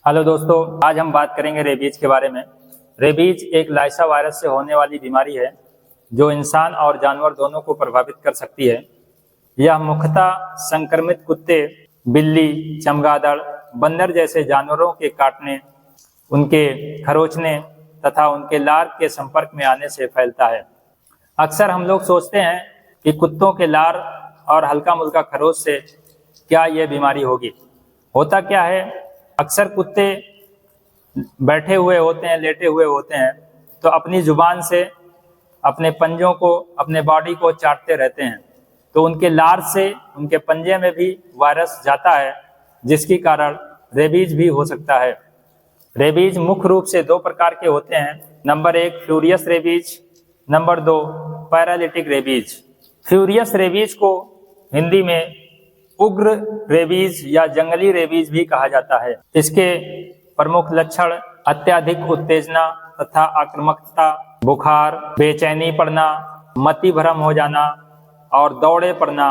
Hello दोस्तों, आज हम बात करेंगे रेबीज के बारे में। रेबीज एक लाइसा वायरस से होने वाली बीमारी है जो इंसान और जानवर दोनों को प्रभावित कर सकती है। यह मुख्यतः संक्रमित कुत्ते, बिल्ली, चमगादड़, बंदर जैसे जानवरों के काटने, उनके खरोंचने तथा उनके लार के संपर्क में आने से फैलता है। अक्सर हम लोग सोचते हैं कि कुत्तों के लार और हल्का मुल्का खरोंच से क्या यह बीमारी होगी। होता क्या है, अक्सर कुत्ते बैठे हुए होते हैं, लेटे हुए होते हैं, तो अपनी जुबान से अपने पंजों को, अपने बॉडी को चाटते रहते हैं, तो उनके लार से उनके पंजे में भी वायरस जाता है, जिसके कारण रेबीज भी हो सकता है। रेबीज मुख्य रूप से दो प्रकार के होते हैं। Number 1 furious rabies, number 2 paralytic rabies. Furious rabies को हिंदी में उग्र रेबीज या जंगली रेबीज भी कहा जाता है। इसके प्रमुख लक्षण अत्यधिक उत्तेजना तथा आक्रामकता, बुखार, बेचैनी पड़ना, मति भ्रम हो जाना और दौड़े पड़ना,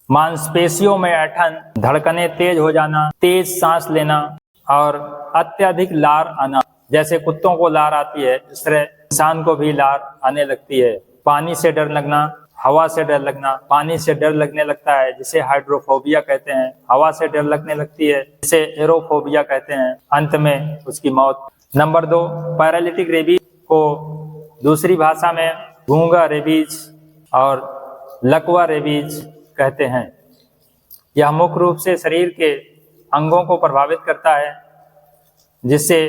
मांसपेशियों में ऐंठन, धड़कनें तेज हो जाना, तेज सांस लेना और अत्यधिक लार आना। जैसे कुत्तों को लार आती है, इस तरह इंसान को भी लार आने लगती है। पानी से डर लगना, हवा से डर लगना, पानी से डर लगने लगता है जिसे हाइड्रोफोबिया कहते हैं, हवा से डर लगने लगती है जिसे एरोफोबिया कहते हैं, अंत में उसकी मौत। नंबर 2 पैरालिटिक रेबीज को दूसरी भाषा में गूंगा रेबीज और लकवा रेबीज कहते हैं। यह मुख्य रूप से शरीर के अंगों को प्रभावित करता है, जिससे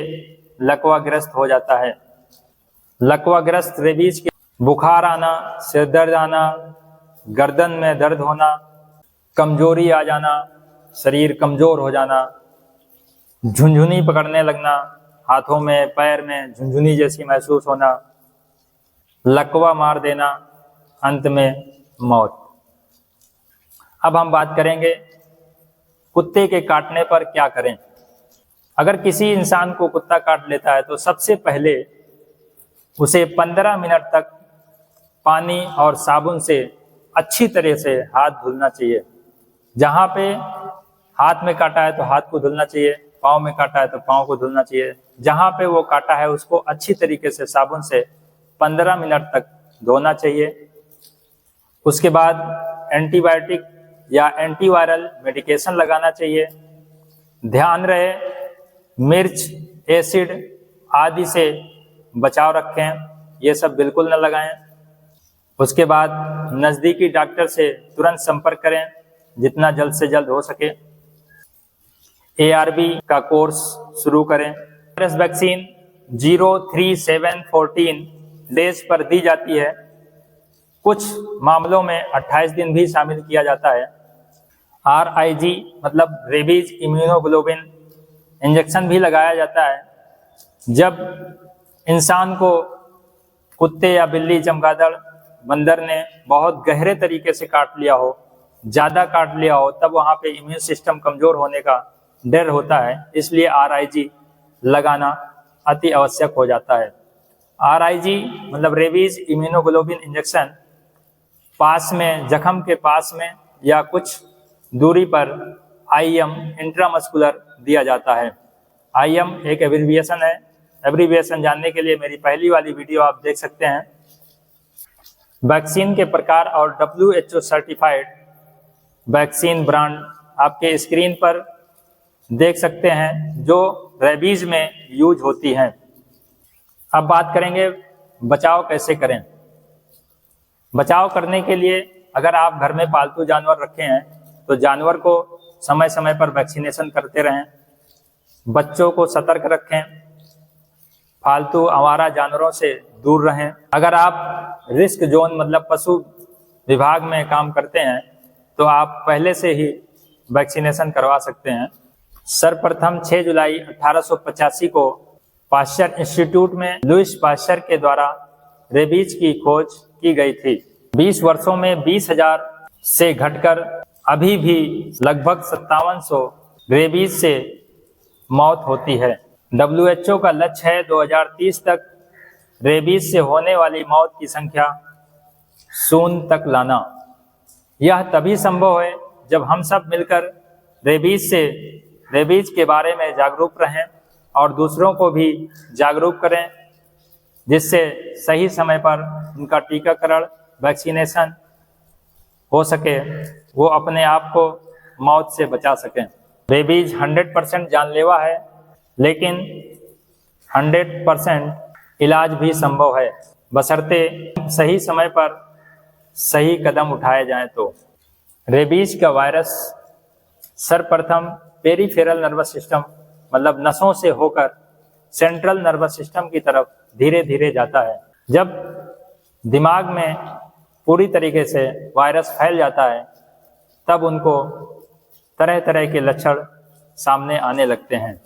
लकवाग्रस्त हो जाता है। लकवाग्रस्त रेबीज के बुखार आना, सिर दर्द आना, गर्दन में दर्द होना, कमजोरी आ जाना, शरीर कमजोर हो जाना, झुनझुनी पकड़ने लगना, हाथों में पैर में झुनझुनी जैसी महसूस होना, लकवा मार देना, अंत में मौत। अब हम बात करेंगे कुत्ते के काटने पर क्या करें। अगर किसी इंसान को कुत्ता काट लेता है तो सबसे पहले उसे 15 मिनट तक पानी और साबुन से अच्छी तरह से हाथ धुलना चाहिए। जहाँ पे हाथ में काटा है तो हाथ को धुलना चाहिए, पाँव में काटा है तो पाँव को धुलना चाहिए। जहाँ पे वो काटा है उसको अच्छी तरीके से साबुन से 15 मिनट तक धोना चाहिए। उसके बाद एंटीबायोटिक या एंटीवायरल मेडिकेशन लगाना चाहिए। ध्यान रहे मिर्च, एसिड आदि से बचाव रखें, ये सब बिल्कुल न लगाएं। उसके बाद नज़दीकी डॉक्टर से तुरंत संपर्क करें जितना जल्द से जल्द हो सके। ARV का कोर्स शुरू करें। वायरस वैक्सीन 03714 डेज पर दी जाती है। कुछ मामलों में 28 दिन भी शामिल किया जाता है। RIG मतलब रेबीज इम्यूनोग्लोबिन इंजेक्शन भी लगाया जाता है। जब इंसान को कुत्ते या बिल्ली, चमगादड़, बंदर ने बहुत गहरे तरीके से काट लिया हो, ज़्यादा काट लिया हो, तब वहाँ पे इम्यून सिस्टम कमज़ोर होने का डर होता है, इसलिए RIG लगाना अति आवश्यक हो जाता है। RIG मतलब रेबीज इम्यूनोग्लोबिन इंजेक्शन पास में, जख्म के पास में या कुछ दूरी पर IM इंट्रामस्कुलर दिया जाता है। IM एक एब्रीविएशन है। एब्रीविएशन जानने के लिए मेरी पहली वाली वीडियो आप देख सकते हैं। वैक्सीन के प्रकार और WHO सर्टिफाइड वैक्सीन ब्रांड आपके स्क्रीन पर देख सकते हैं जो रेबीज में यूज होती हैं। अब बात करेंगे बचाव कैसे करें। बचाव करने के लिए अगर आप घर में पालतू जानवर रखे हैं तो जानवर को समय समय पर वैक्सीनेशन करते रहें। बच्चों को सतर्क रखें, फालतू आवारा जानवरों से दूर रहें। अगर आप रिस्क जोन मतलब पशु विभाग में काम करते हैं तो आप पहले से ही वैक्सीनेशन करवा सकते हैं। सर्वप्रथम 6 जुलाई 1885 को पाश्चर इंस्टीट्यूट में लुईस पाश्चर के द्वारा रेबीज की खोज की गई थी। 20 वर्षों में 20,000 से घटकर अभी भी लगभग 5700 रेबीज से मौत होती है। WHO का लक्ष्य है 2030 तक रेबीज से होने वाली मौत की संख्या 0 तक लाना। यह तभी संभव है जब हम सब मिलकर रेबीज के बारे में जागरूक रहें और दूसरों को भी जागरूक करें, जिससे सही समय पर उनका टीकाकरण, वैक्सीनेशन हो सके, वो अपने आप को मौत से बचा सकें। रेबीज 100% जानलेवा है, लेकिन 100% इलाज भी संभव है, बशर्ते सही समय पर सही कदम उठाए जाएं। तो रेबीज का वायरस सर्वप्रथम पेरिफेरल नर्वस सिस्टम मतलब नसों से होकर सेंट्रल नर्वस सिस्टम की तरफ धीरे धीरे जाता है। जब दिमाग में पूरी तरीके से वायरस फैल जाता है, तब उनको तरह तरह के लक्षण सामने आने लगते हैं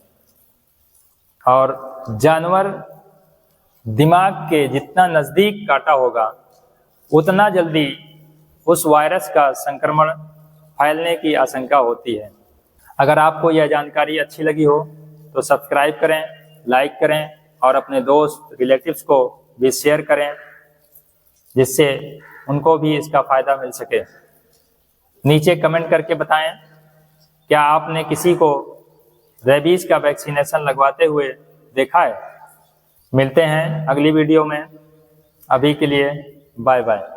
और जानवर दिमाग के जितना नज़दीक काटा होगा, उतना जल्दी उस वायरस का संक्रमण फैलने की आशंका होती है। अगर आपको यह जानकारी अच्छी लगी हो तो सब्सक्राइब करें, लाइक करें और अपने दोस्त रिलेटिव्स को भी शेयर करें, जिससे उनको भी इसका फ़ायदा मिल सके। नीचे कमेंट करके बताएं, क्या आपने किसी को रेबीज का वैक्सीनेशन लगवाते हुए देखा है? मिलते हैं अगली वीडियो में। अभी के लिए बाय बाय।